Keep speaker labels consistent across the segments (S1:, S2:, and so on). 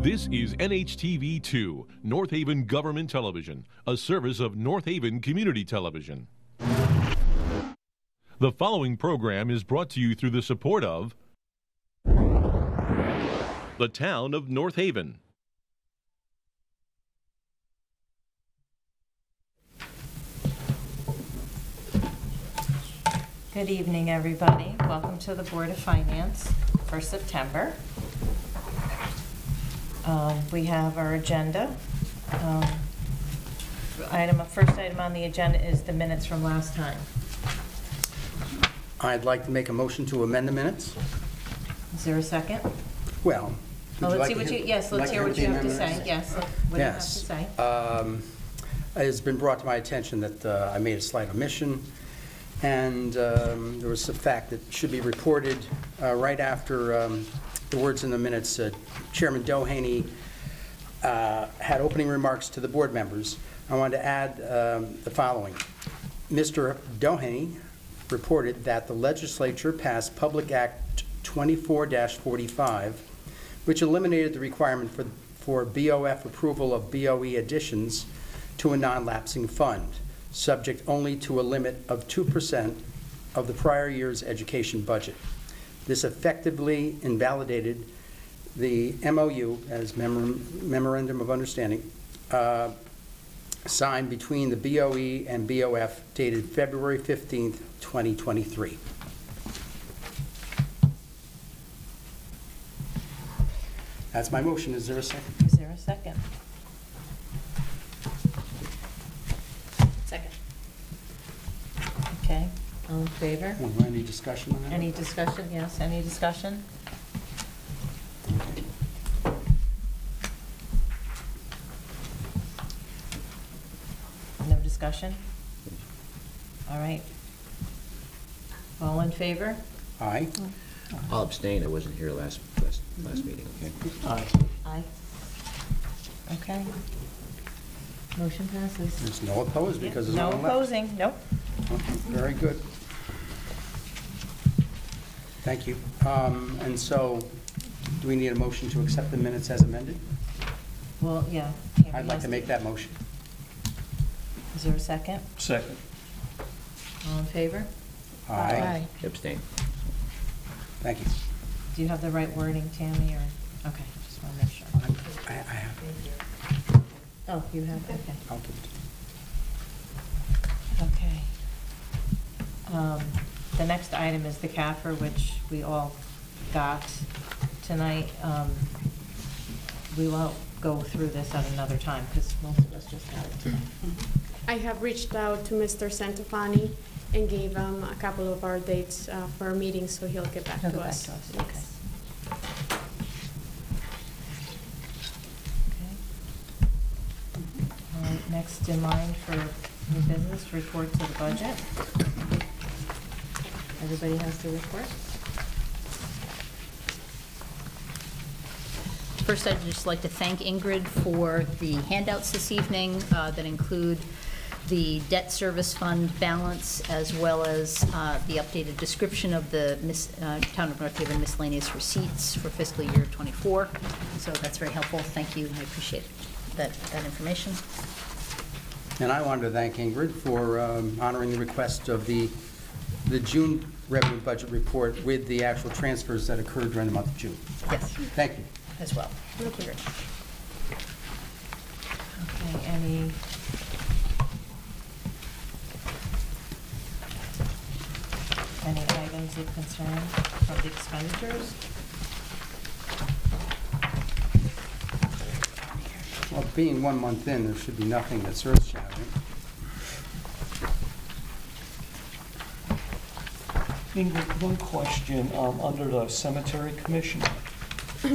S1: This is NHTV2, North Haven Government Television, a service of North Haven Community Television. The following program is brought to you through the support of the Town of North Haven.
S2: Good evening, everybody. Welcome to the Board of Finance for September. We have our agenda. First item on the agenda is the minutes from last time.
S3: I'd like to make a motion to amend the minutes.
S2: Is there a second?
S3: Well,
S2: Let's hear what you have to say. Yes, what do you have to say?
S3: It's been brought to my attention that I made a slight omission, and there was a fact that should be reported right after the words in the minutes. Chairman Doheny had opening remarks to the board members. I wanted to add the following. Mr. Doheny reported that the legislature passed Public Act 24-45, which eliminated the requirement for BOF approval of BOE additions to a non-lapsing fund, subject only to a limit of 2% of the prior year's education budget. This effectively invalidated the MOU, as Memorandum of Understanding, signed between the BOE and BOF dated February 15th, 2023. That's my motion. Is there a second?
S2: Is there a second?
S4: Second.
S2: Okay, all in favor?
S3: Any discussion on that?
S2: Any discussion? Yes, any discussion? No discussion? All right. All in favor?
S3: Aye.
S5: I'll abstain. I wasn't here last meeting. Okay.
S3: Aye.
S2: Aye. Okay. Motion passes.
S3: There's no opposed because there's
S2: No
S3: no one left.
S2: opposing, nope.
S3: Okay, very good. Thank you. And so, do we need a motion to accept the minutes as amended?
S2: Well, yeah.
S3: I'd like to make that motion.
S2: Is there a second?
S6: Second.
S2: All in favor?
S3: Aye.
S5: Abstain.
S3: Thank you.
S2: Do you have the right wording, Tammy, or? Okay, just want to make sure.
S3: I have it.
S2: Oh, you have, okay.
S3: I'll give it.
S2: Okay. The next item is the CAFR, which we all got tonight. We won't go through this at another time because most of us just got it today.
S4: I have reached out to Mr. Santofani and gave him a couple of our dates for our meeting, so he'll get back to us.
S2: Okay. All right, next in line for new business, report to the budget. Everybody has to report?
S7: First, I'd just like to thank Ingrid for the handouts this evening that include the debt service fund balance, as well as the updated description of the Town of North Haven miscellaneous receipts for fiscal year '24. So that's very helpful. Thank you. I appreciate that information.
S3: And I wanted to thank Ingrid for honoring the request of the June revenue budget report with the actual transfers that occurred during the month of June.
S7: Yes.
S3: Thank you.
S7: As well.
S2: Okay, any items of concern from the expenditures?
S3: Well, being 1 month in, there should be nothing that's earth-shattering.
S6: Ingrid, one question under the Cemetery Commission,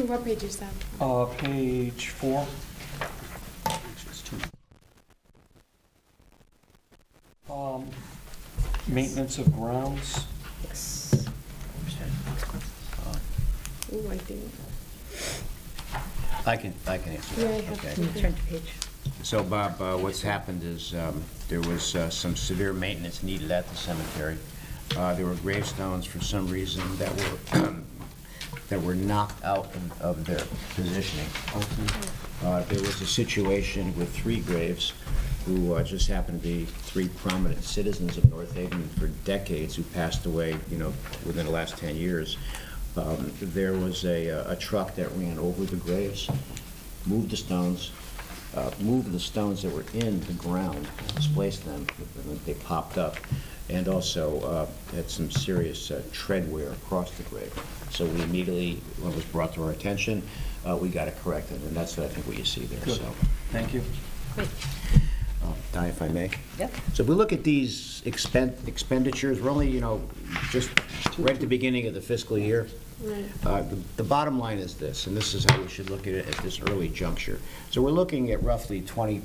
S4: What page is that?
S6: page 4. Maintenance of grounds.
S7: Yes.
S4: Ooh, I think.
S5: I can answer
S4: Yeah, I
S5: that.
S4: have
S5: Okay.
S4: to.
S7: Can you turn to page?
S5: So, Bob, what's happened is there was some severe maintenance needed at the cemetery. There were gravestones for some reason that were that were knocked out of their positioning. There was a situation with 3 graves who just happened to be 3 prominent citizens of North Haven for decades who passed away, within the last 10 years. There was a truck that ran over the graves, moved the stones that were in the ground, displaced them, and they popped up, and also had some serious tread wear across the grave. So we immediately, when it was brought to our attention, we got it corrected, and that's what I think what you see there.
S6: Good.
S5: So,
S6: Thank you.
S7: Great.
S5: Di, if I may.
S7: Yep.
S5: So if we look at these expenditures, we're only, just right at the beginning of the fiscal year.
S4: Right.
S5: The bottom line is this, and this is how we should look at it at this early juncture. So we're looking at roughly 20%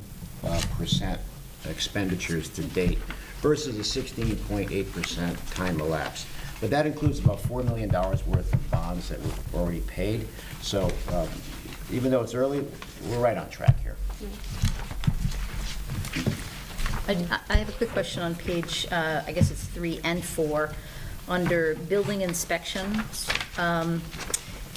S5: expenditures to date versus a 16.8% time elapsed. But that includes about $4 million worth of bonds that we've already paid. So even though it's early, we're right on track here.
S7: I have a quick question on page, I guess it's 3 and 4, under building inspections.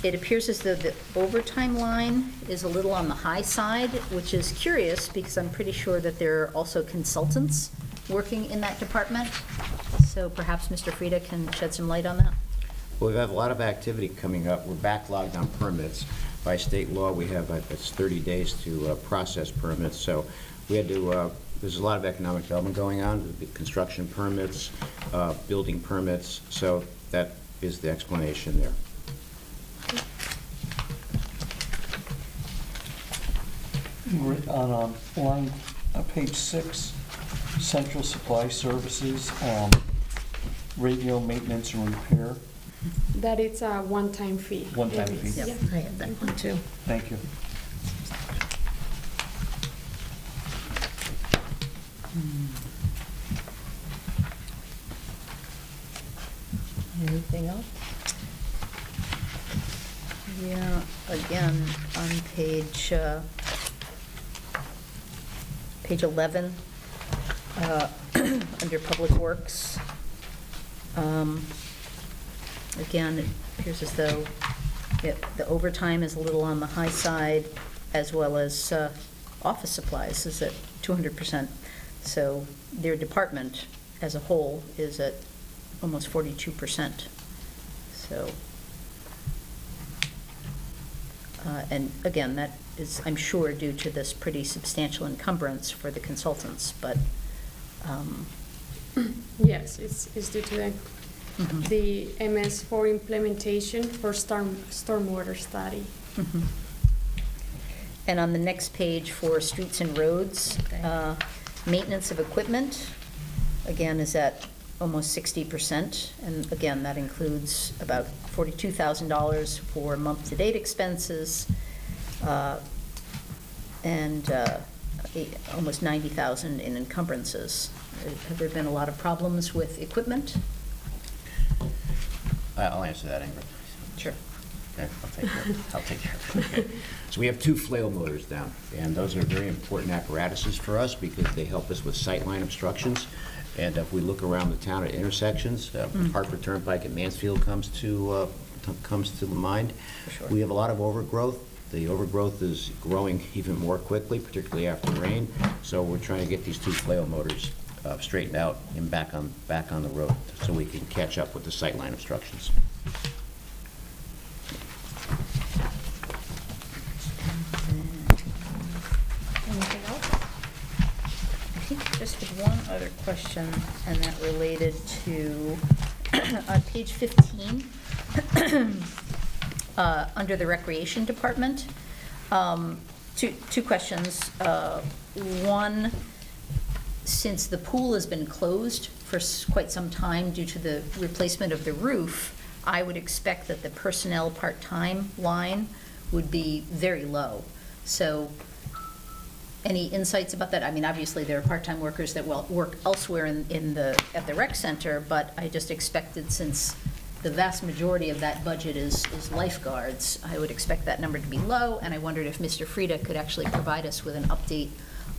S7: It appears as though the overtime line is a little on the high side, which is curious because I'm pretty sure that there are also consultants working in that department. So perhaps Mr. Frieda can shed some light on that?
S5: Well, we have a lot of activity coming up. We're backlogged on permits. By state law, we have, it's 30 days to process permits. So we had to, there's a lot of economic development going on, construction permits, building permits. So that is the explanation there.
S6: On line, page 6, central supply services, radio maintenance and repair.
S4: That it's a one-time fee.
S6: One-time
S4: It is,
S6: fee.
S4: yeah.
S7: I have that one too.
S6: Thank you.
S7: Anything else? Yeah, again, on page 11, under Public Works, again, it appears as though the overtime is a little on the high side, as well as office supplies is at 200%. So their department as a whole is at almost 42%. So, and again, that is, I'm sure, due to this pretty substantial encumbrance for the consultants, but.
S4: Yes, it's due to
S7: Mhm.
S4: the MS4 implementation for stormwater study.
S7: Mhm. And on the next page for streets and roads, maintenance of equipment, again, is at almost 60%. And again, that includes about $42,000 for month-to-date expenses and almost $90,000 in encumbrances. Have there been a lot of problems with equipment?
S5: I'll answer that, Ingrid.
S7: Sure.
S5: Okay, I'll take care of it. Okay. So we have 2 flail motors down, and those are very important apparatuses for us because they help us with sightline obstructions. And if we look around the town at intersections, Hartford Turnpike and Mansfield comes to mind.
S7: Sure.
S5: We have a lot of overgrowth. The overgrowth is growing even more quickly, particularly after rain. So we're trying to get these 2 flail motors straightened out and back on the road so we can catch up with the sightline obstructions.
S7: Anything else? I think just one other question, and that related to, on page 15, under the Recreation Department, two questions. One, since the pool has been closed for quite some time due to the replacement of the roof, I would expect that the personnel part-time line would be very low. So any insights about that? I mean, obviously, there are part-time workers that will work elsewhere at the rec center, but I just expected, since the vast majority of that budget is lifeguards, I would expect that number to be low, and I wondered if Mr. Frieda could actually provide us with an update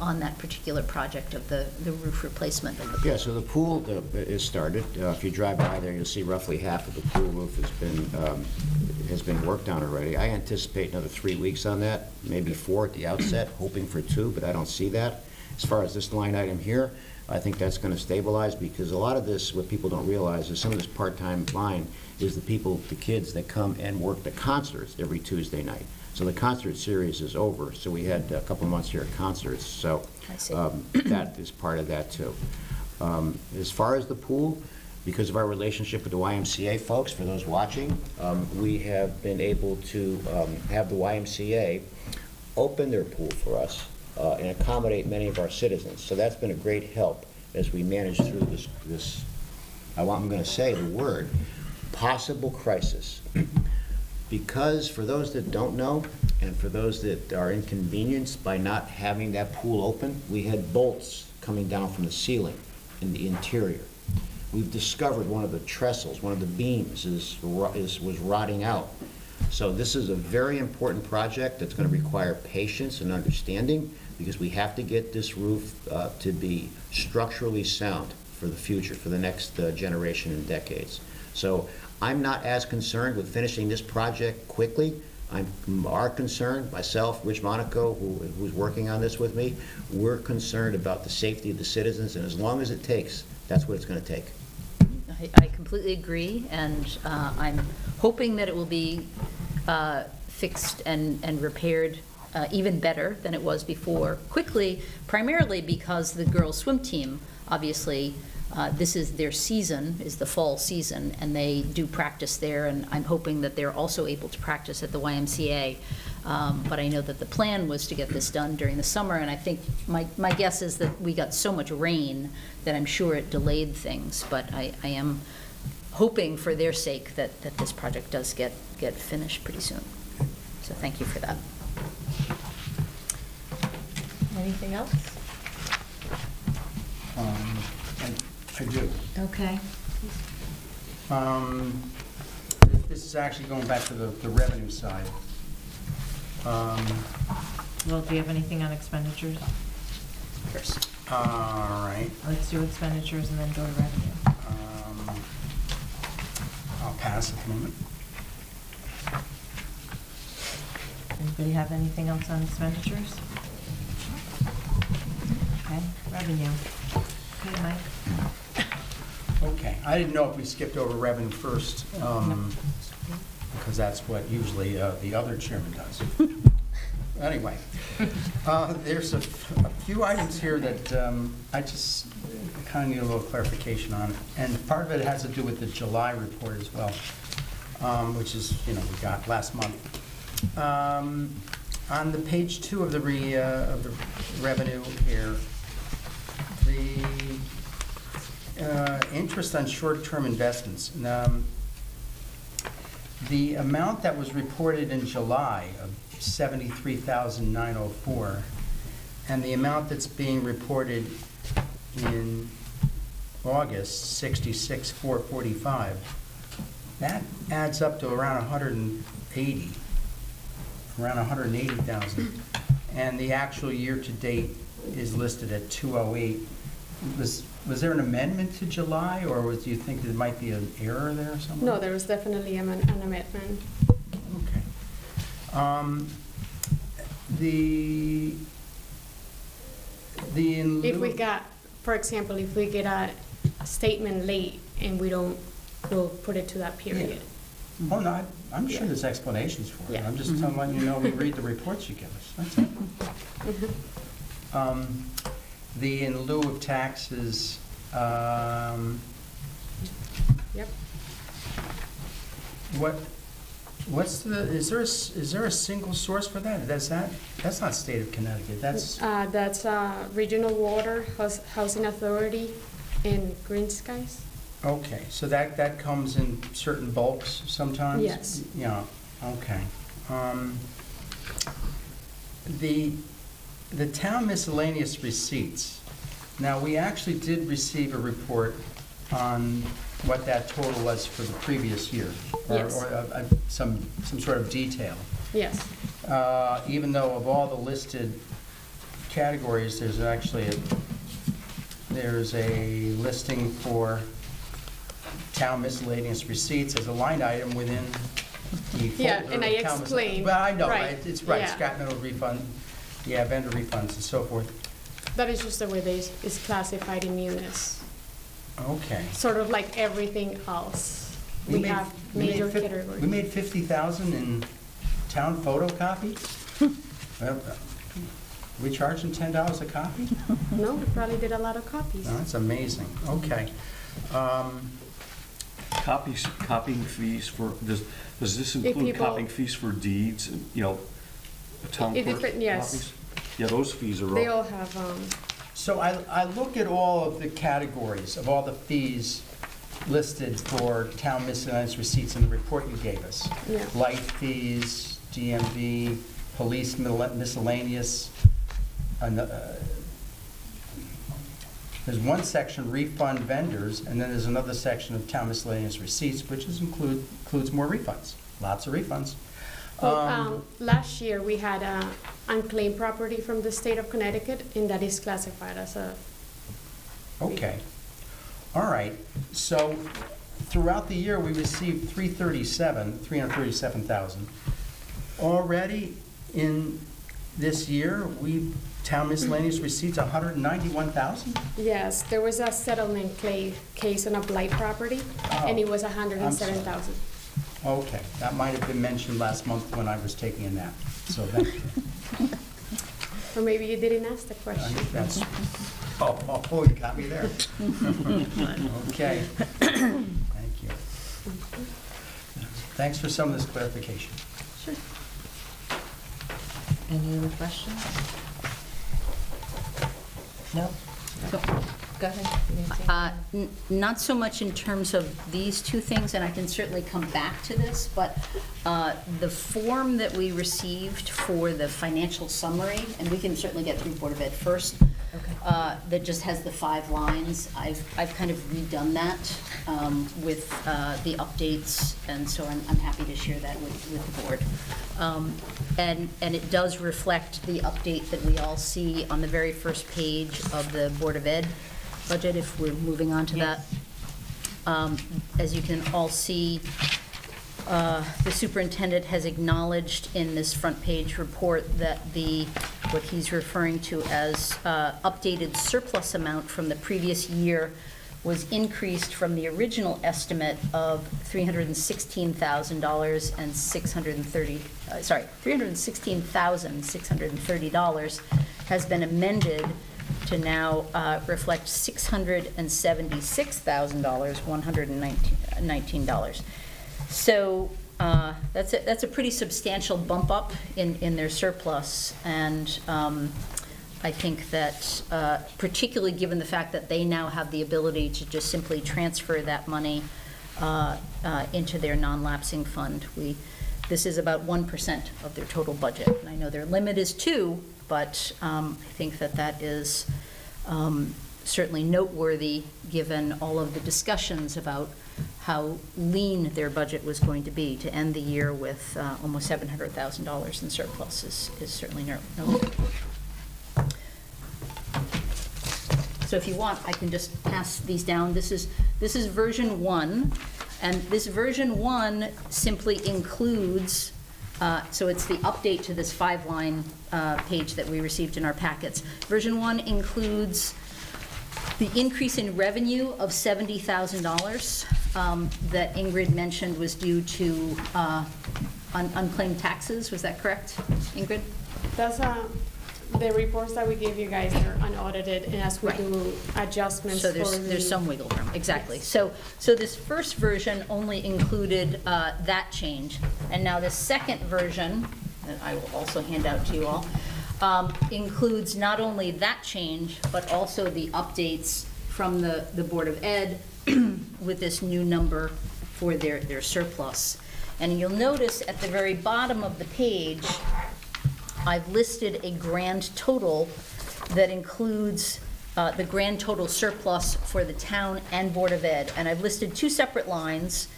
S7: on that particular project of the roof replacement of the pool.
S5: Yeah, so the pool is started. If you drive by there, you'll see roughly half of the pool roof has been has been worked on already. I anticipate another 3 weeks on that, maybe 4 at the outset, hoping for 2, but I don't see that. As far as this line item here, I think that's going to stabilize, because a lot of this, what people don't realize, is some of this part-time line is the kids that come and work the concerts every Tuesday night. So the concert series is over, so we had a couple months here at concerts, so
S7: I see.
S5: that is part of that too. As far as the pool, because of our relationship with the YMCA folks, for those watching, we have been able to have the YMCA open their pool for us and accommodate many of our citizens. So that's been a great help as we manage through this I'm going to say the word, possible crisis. Because for those that don't know, and for those that are inconvenienced by not having that pool open, we had bolts coming down from the ceiling in the interior. We've discovered one of the trestles, one of the beams was rotting out. So this is a very important project that's going to require patience and understanding, because we have to get this roof to be structurally sound for the future, for the next generation and decades. So I'm not as concerned with finishing this project quickly. Our concern, myself, Rich Monaco, who's working on this with me, we're concerned about the safety of the citizens, and as long as it takes, that's what it's going to take.
S7: I completely agree, and I'm hoping that it will be fixed and repaired even better than it was before, quickly, primarily because the girls' swim team, obviously, this is their season, is the fall season, and they do practice there, and I'm hoping that they're also able to practice at the YMCA. But I know that the plan was to get this done during the summer, and I think my guess is that we got so much rain that I'm sure it delayed things, but I am hoping for their sake that this project does get finished pretty soon. So thank you for that.
S2: Anything else?
S3: I do.
S2: Okay.
S3: This is actually going back to the revenue side.
S2: Well, do you have anything on expenditures first?
S3: All right.
S2: Let's do expenditures and then go to revenue.
S3: I'll pass at the moment.
S2: Anybody have anything else on expenditures? Okay, revenue. Okay, Mike?
S3: Okay, I didn't know if we skipped over revenue first, because that's what usually the other chairman does. Anyway, there's a few items here that I just kind of need a little clarification on, and part of it has to do with the July report as well, which is, we got last month. On the page 2 of the revenue here, the interest on short-term investments. The amount that was reported in July of $73,904, and the amount that's being reported in August, $66,445, that adds up to around $180,000, and the actual year-to-date is listed at $208. Was there an amendment to July, or do you think there might be an error there somewhere?
S4: No, there was definitely an amendment.
S3: Okay.
S4: If we got, for example, if we get a statement late and we'll put it to that period.
S3: Oh, no, I'm sure there's explanations for it.
S4: Yeah.
S3: I'm just letting you know, we read the reports you give us. That's it. The in lieu of taxes,
S4: Yep.
S3: is there a single source for that? That's not state of Connecticut, that's,
S4: That's Regional Water Housing Authority in Green Skies.
S3: okay, so that comes in certain bulks sometimes?
S4: Yes.
S3: Yeah, okay. The town miscellaneous receipts. Now, we actually did receive a report on what that total was for the previous year.
S4: Yes.
S3: Or some sort of detail.
S4: Yes.
S3: Even though of all the listed categories, there's a listing for town miscellaneous receipts as a line item within the
S4: Yeah,
S3: folder
S4: and I
S3: of town mis-
S4: explained,
S3: Well, I know,
S4: right,
S3: right, it's right,
S4: yeah.
S3: scrap metal refund, yeah, vendor refunds and so forth.
S4: That is just the way it's classified in munis.
S3: Okay.
S4: Sort of like everything else. We have major categories.
S3: We made 50,000 in town photocopy? Well, we charge them $10 a copy?
S4: No, we probably did a lot of copies.
S3: No, that's amazing, okay.
S6: Copying fees for, does this include
S4: people-
S6: copying fees for deeds, and, town
S4: It
S6: clerk
S4: depend- yes.
S6: copies? Yeah, those fees are
S4: They
S6: up.
S4: all have,
S3: So I look at all of the categories of all the fees listed for town miscellaneous receipts in the report you gave us.
S4: Yeah.
S3: Light fees, DMV, police miscellaneous. and, There's one section, refund vendors, and then there's another section of town miscellaneous receipts, which includes more refunds, lots of refunds.
S4: last year, we had unclaimed property from the state of Connecticut, and that is classified as a,
S3: Okay. All right. So throughout the year, we received 337,000. Already in this year, town miscellaneous receipts, 191,000?
S4: yes, there was a settlement case on a blight property, and it was 107,000.
S3: Okay, that might have been mentioned last month when I was taking a nap. So that,
S4: Or maybe you didn't ask the
S3: I
S4: question.
S3: think that's, oh, you got me there. Okay. Thank you. Thanks for some of this clarification.
S2: Sure. Any other questions? No? Go ahead. Nancy.
S7: Not so much in terms of these two things, and I can certainly come back to this, but the form that we received for the financial summary, and we can certainly get through Board of Ed first, that just has the 5 lines. I've kind of redone that with the updates, and so I'm happy to share that with the board. And it does reflect the update that we all see on the very first page of the Board of Ed budget, if we're moving on to that. As you can all see, the superintendent has acknowledged in this front page report that what he's referring to as updated surplus amount from the previous year was increased from the original estimate of $316,630, has been amended to now reflect $676,119. So that's a pretty substantial bump up in their surplus, and I think that particularly given the fact that they now have the ability to just simply transfer that money into their non-lapsing fund. This is about 1% of their total budget, and I know their limit is 2%, but I think that is certainly noteworthy given all of the discussions about how lean their budget was going to be. To end the year with almost $700,000 in surplus is certainly noteworthy. So if you want, I can just pass these down. This is version 1, and this version 1 simply includes, so it's the update to this 5-line page that we received in our packets. Version 1 includes the increase in revenue of $70,000 that Ingrid mentioned was due to unclaimed taxes. Was that correct, Ingrid?
S4: That's the reports that we gave you guys are unaudited, and as we do adjustments
S7: So
S4: for
S7: there's some wiggle room, exactly.
S4: Yes.
S7: So this first version only included that change, and now the second version, that I will also hand out to you all, includes not only that change, but also the updates from the Board of Ed with this new number for their surplus. And you'll notice at the very bottom of the page, I've listed a grand total that includes the grand total surplus for the town and Board of Ed. And I've listed 2 separate lines.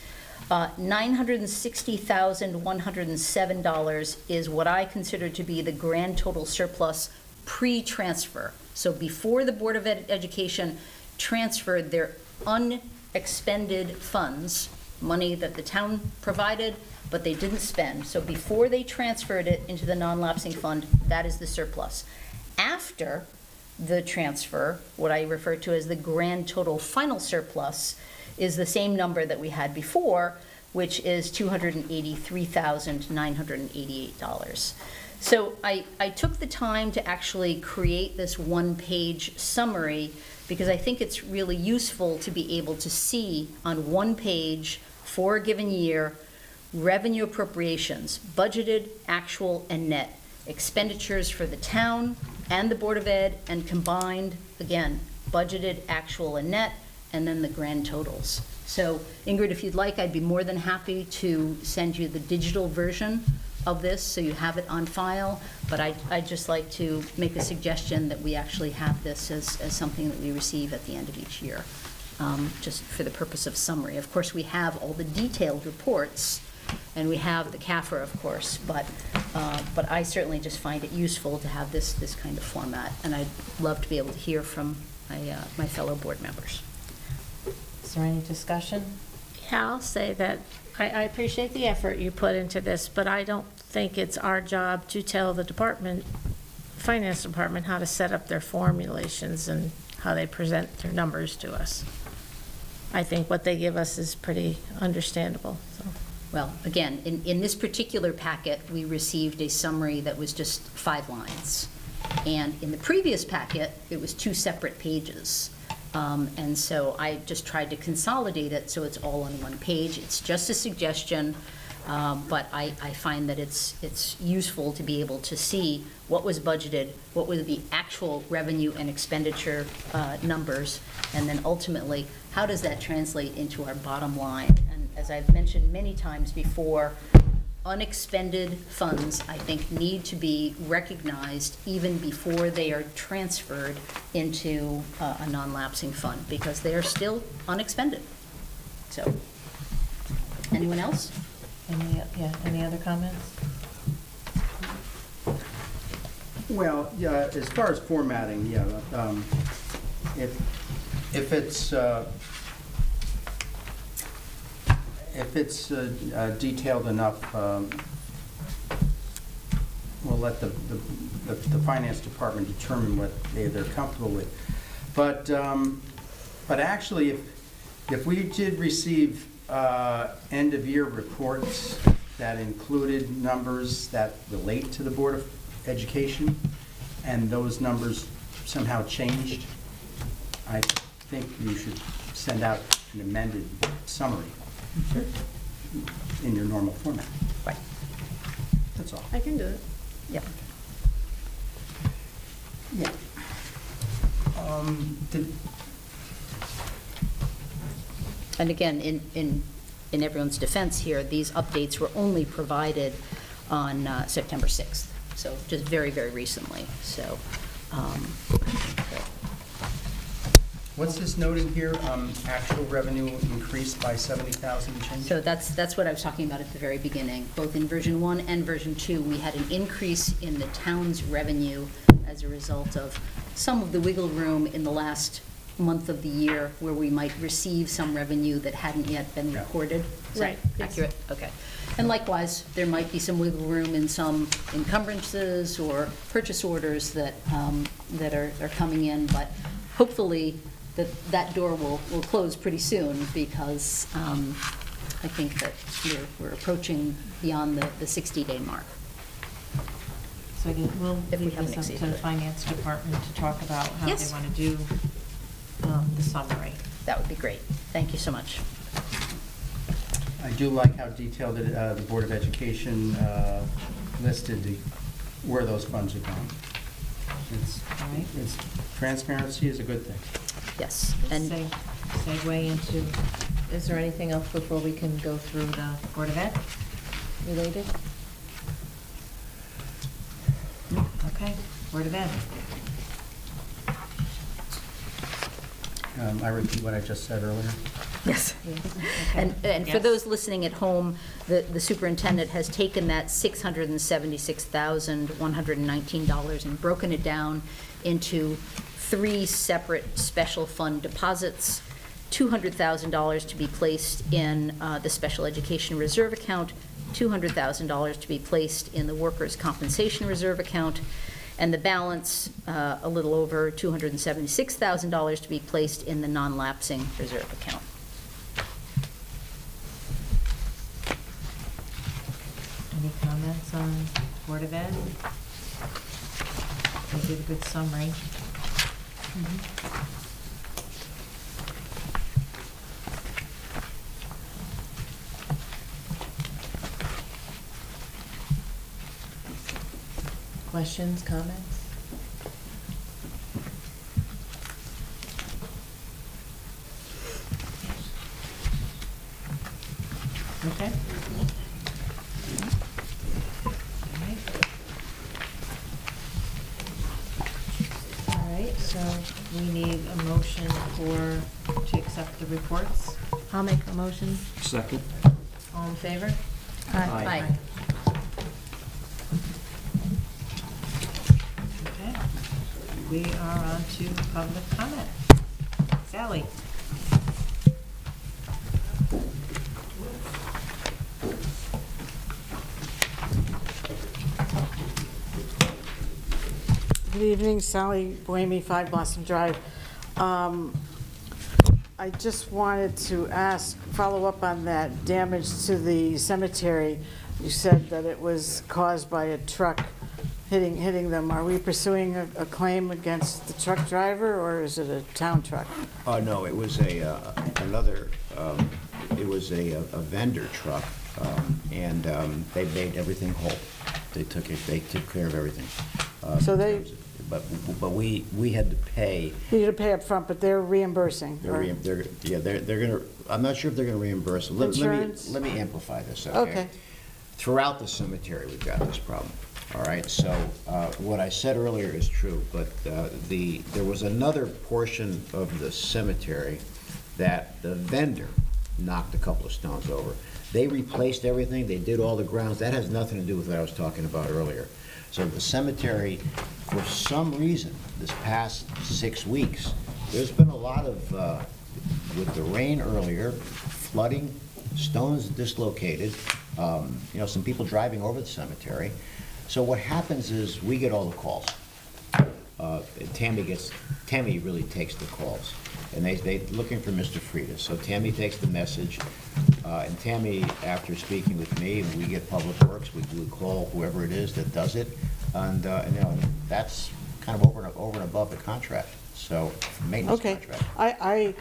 S7: $960,107 is what I consider to be the grand total surplus pre-transfer. So before the Board of Education transferred their unexpended funds, money that the town provided, but they didn't spend. So before they transferred it into the non-lapsing fund, that is the surplus. After the transfer, what I refer to as the grand total final surplus, is the same number that we had before, which is $283,988. So I took the time to actually create this one-page summary because I think it's really useful to be able to see on one page for a given year revenue appropriations, budgeted, actual, and net, expenditures for the town and the Board of Ed, and combined, again, budgeted, actual, and net, and then the grand totals. So Ingrid, if you'd like, I'd be more than happy to send you the digital version of this so you have it on file, but I'd just like to make a suggestion that we actually have this as something that we receive at the end of each year, just for the purpose of summary. Of course, we have all the detailed reports, and we have the CAFR, of course, but I certainly just find it useful to have this kind of format, and I'd love to be able to hear from my fellow board members.
S2: Is there any discussion?
S8: Yeah, I'll say that I appreciate the effort you put into this, but I don't think it's our job to tell the finance department how to set up their formulations and how they present their numbers to us. I think what they give us is pretty understandable, so.
S7: Well, again, in this particular packet, we received a summary that was just 5 lines. And in the previous packet, it was 2 separate pages. And so I just tried to consolidate it so it's all on one page. It's just a suggestion, but I find that it's useful to be able to see what was budgeted, what were the actual revenue and expenditure numbers, and then ultimately, how does that translate into our bottom line? And as I've mentioned many times before, unexpended funds, I think, need to be recognized even before they are transferred into a non-lapsing fund, because they are still unexpended. So, anyone else?
S2: Any other comments?
S3: Well, yeah, as far as formatting, yeah, if it's detailed enough, we'll let the finance department determine what they're comfortable with. But actually, if we did receive end-of-year reports that included numbers that relate to the Board of Education, and those numbers somehow changed, I think you should send out an amended summary. Sure. In your normal format.
S7: Right.
S3: That's all.
S4: I can do it.
S7: Yep.
S3: Yeah.
S7: And again, in everyone's defense here, these updates were only provided on September 6th, so just very, very recently. So,
S3: What's this noting here? Actual revenue increased by 70,000 change?
S7: so that's what I was talking about at the very beginning. Both in version 1 and version 2, we had an increase in the town's revenue as a result of some of the wiggle room in the last month of the year where we might receive some revenue that hadn't yet been recorded. Is that
S4: Right, yes.
S7: accurate? Okay. And likewise, there might be some wiggle room in some encumbrances or purchase orders that are coming in, but hopefully that door will close pretty soon, because I think that we're approaching beyond the 60-day mark.
S2: So again, we'll
S7: If we
S2: leave
S7: haven't
S2: this up to
S7: exceeded
S2: the
S7: it.
S2: finance department to talk about how they
S7: Yes.
S2: want to do the summary.
S7: That would be great. Thank you so much.
S3: I do like how detailed the Board of Education listed where those funds are going.
S2: All right.
S3: Transparency is a good thing.
S7: Yes. And
S2: Segue into, is there anything else before we can go through the Board of Ed related? Okay, Board of Ed.
S3: I repeat what I just said earlier.
S7: yes.
S2: Okay.
S7: And for
S2: Yes.
S7: those listening at home, the superintendent has taken that $676,119 and broken it down into 3 separate special fund deposits. $200,000 to be placed in the Special Education Reserve Account, $200,000 to be placed in the Workers' Compensation Reserve Account, and the balance, a little over $276,000, to be placed in the non-lapsing reserve account.
S2: Any comments on Board of Ed? They did a good summary. Questions, comments? Okay. All right, so we need a motion to accept the reports.
S8: I'll make a motion.
S6: Second.
S2: All in favor?
S7: Aye.
S2: Okay. We are on to public comment. Sally?
S9: Good evening, Sally Boehme, 5 Blossom Drive. I just wanted to follow up on that damage to the cemetery. You said that it was caused by a truck hitting them. Are we pursuing a claim against the truck driver, or is it a town truck?
S5: No, it was another, it was a vendor truck, and they made everything whole. They took care of everything.
S9: So they...
S5: But we had to pay.
S9: You had to pay up front, but they're reimbursing.
S5: They're gonna, I'm not sure if they're gonna reimburse.
S9: Insurance?
S5: Let me amplify this, okay?
S9: Okay.
S5: Throughout the cemetery, we've got this problem, all right? So what I said earlier is true, but there was another portion of the cemetery that the vendor knocked a couple of stones over. They replaced everything, they did all the grounds. That has nothing to do with what I was talking about earlier. So the cemetery, for some reason, this past 6 weeks, there's been a lot of, with the rain earlier, flooding, stones dislocated, some people driving over the cemetery. So what happens is we get all the calls. Tammy really takes the calls. And they're looking for Mr. Freitas. So Tammy takes the message, and Tammy, after speaking with me, and we get Public Works, we call whoever it is that does it, and that's kind of over and above the contract. So maintenance contract.
S9: Okay.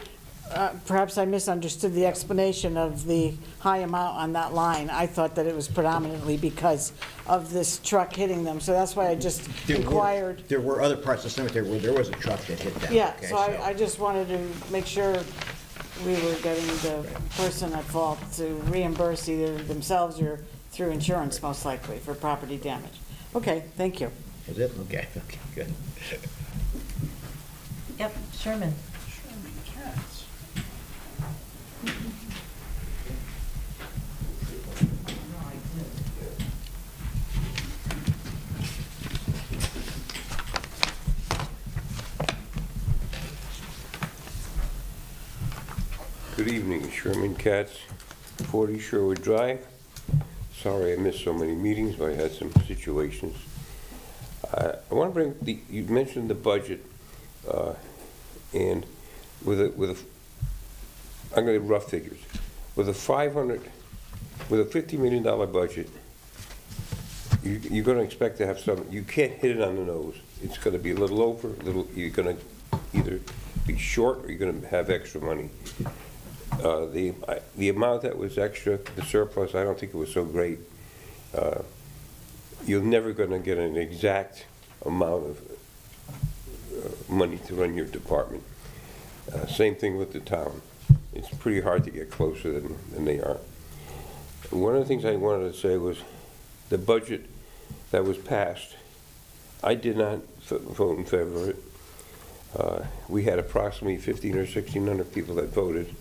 S9: Perhaps I misunderstood the explanation of the high amount on that line. I thought that it was predominantly because of this truck hitting them, so that's why I just inquired.
S5: There were other parts of the cemetery where there was a truck that hit them.
S9: Yeah,
S5: okay,
S9: so I just wanted to make sure we were getting the person at fault to reimburse either themselves or through insurance, most likely, for property damage. Okay, thank you.
S5: Is it? Okay, good.
S2: Yep, Sherman.
S10: Good evening, Sherman Katz, 40 Sherwood Drive. Sorry I missed so many meetings, but I had some situations. I want to bring you mentioned the budget, and I'm going to rough figures. With a $50 million budget, you're going to expect to have some. You can't hit it on the nose. It's going to be a little over. You're going to either be short or you're going to have extra money. The amount that was extra, the surplus, I don't think it was so great. You're never going to get an exact amount of money to run your department. Same thing with the town. It's pretty hard to get closer than they are. One of the things I wanted to say was the budget that was passed, I did not vote in favor of it. We had approximately 1,500 or 1,600 people that voted.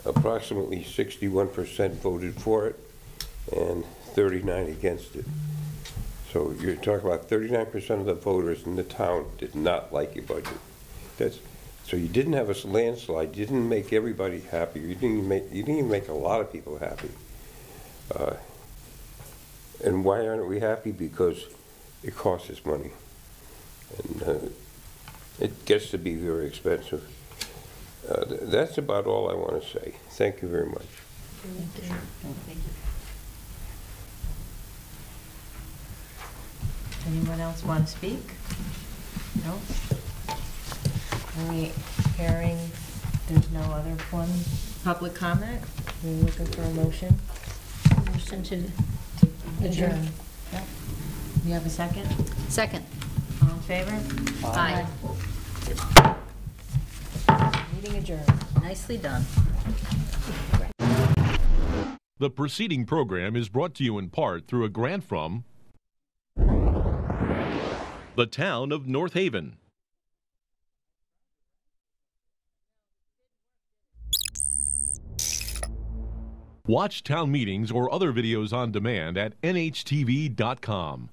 S10: Approximately 61% voted for it and 39% against it. So you're talking about 39% of the voters in the town did not like your budget. So you didn't have a landslide, you didn't make everybody happy, you didn't even make a lot of people happy. And why aren't we happy? Because it costs us money. And it gets to be very expensive. That's about all I want to say. Thank you very much.
S7: Thank you.
S2: Anyone else want to speak? No? Any hearing, there's no other one, public comment? We're looking for a motion?
S7: Motion to
S2: Adjourn. Yep. You have a second?
S7: Second.
S2: All in favor?
S7: Aye.
S2: Meeting adjourned.
S7: Nicely done.
S1: The preceding program is brought to you in part through a grant from the town of North Haven. Watch town meetings or other videos on demand at nhtv.com.